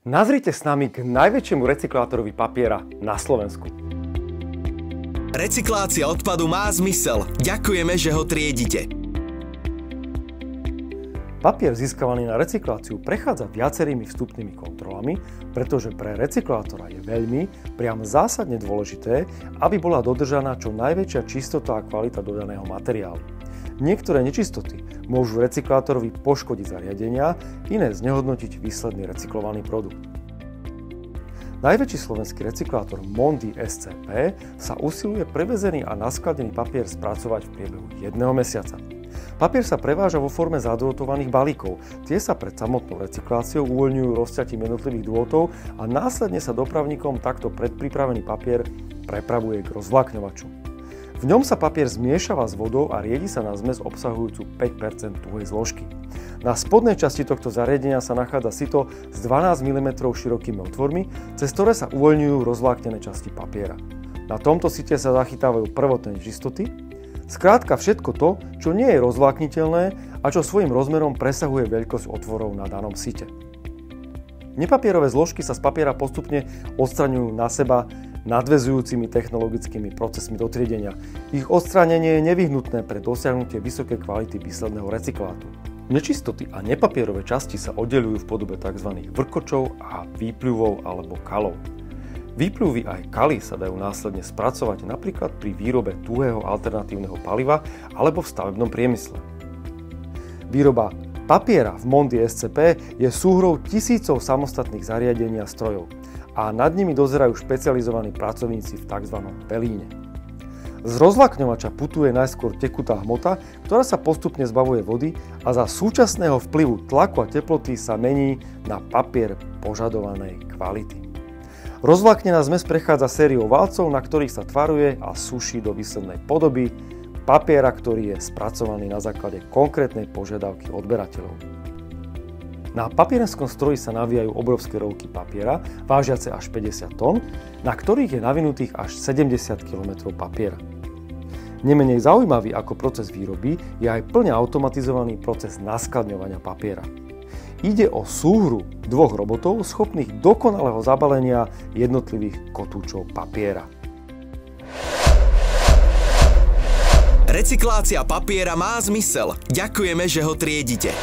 Nazrite s nami k najväčšiemu recyklátorovi papiera na Slovensku. Recyklácia odpadu má zmysel. Ďakujeme, že ho triedite. Papier získavaný na recykláciu prechádza viacerými vstupnými kontrolami, pretože pre recyklátora je veľmi, priam zásadne dôležité, aby bola dodržaná čo najväčšia čistota a kvalita dodaného materiálu. Niektoré nečistoty môžu recyklátorovi poškodiť zariadenia, iné znehodnotiť výsledný recyklovaný produkt. Najväčší slovenský recyklátor Mondi SCP sa usiluje prevezený a naskladený papier spracovať v priebehu 1 mesiaca. Papier sa preváža vo forme zadrôtovaných balíkov. Tie sa pred samotnou recykláciou uvoľňujú rozťatím jednotlivých drôtov a následne sa dopravníkom takto predpripravený papier prepravuje k rozvlákňovaču. V ňom sa papier zmiešava s vodou a riedi sa na zmes obsahujúcu 5% tuhej zložky. Na spodnej časti tohto zariadenia sa nachádza sito s 12 mm širokými otvormi, cez ktoré sa uvoľňujú rozvláknené časti papiera. Na tomto site sa zachytávajú prvotné nečistoty, skrátka všetko to, čo nie je rozvlákniteľné a čo svojím rozmerom presahuje veľkosť otvorov na danom site. Nepapierové zložky sa z papiera postupne odstraňujú na seba nadväzujúcimi technologickými procesmi dotriedenia. Ich odstránenie je nevyhnutné pre dosiahnutie vysokej kvality výsledného recyklátu. Nečistoty a nepapierové časti sa oddeľujú v podobe tzv. Vrkočov a výpľuvov alebo kalov. Výpľuvy aj kaly sa dajú následne spracovať napríklad pri výrobe tuhého alternatívneho paliva alebo v stavebnom priemysle. Výroba papiera v Mondi SCP je súhrou tisícov samostatných zariadení a strojov a nad nimi dozerajú špecializovaní pracovníci v tzv. Pelíne. Z rozvlákňovača putuje najskôr tekutá hmota, ktorá sa postupne zbavuje vody a za súčasného vplyvu tlaku a teploty sa mení na papier požadovanej kvality. Rozvláknená zmes prechádza sériou valcov, na ktorých sa tvaruje a suší do výslednej podoby papiera, ktorý je spracovaný na základe konkrétnej požiadavky odberateľov. Na papierenskom stroji sa navíjajú obrovské rolky papiera, vážiace až 50 tón, na ktorých je navinutých až 70 km papiera. Nemenej zaujímavý ako proces výroby je aj plne automatizovaný proces naskladňovania papiera. Ide o súhru dvoch robotov schopných dokonalého zabalenia jednotlivých kotúčov papiera. Recyklácia papiera má zmysel. Ďakujeme, že ho triedite.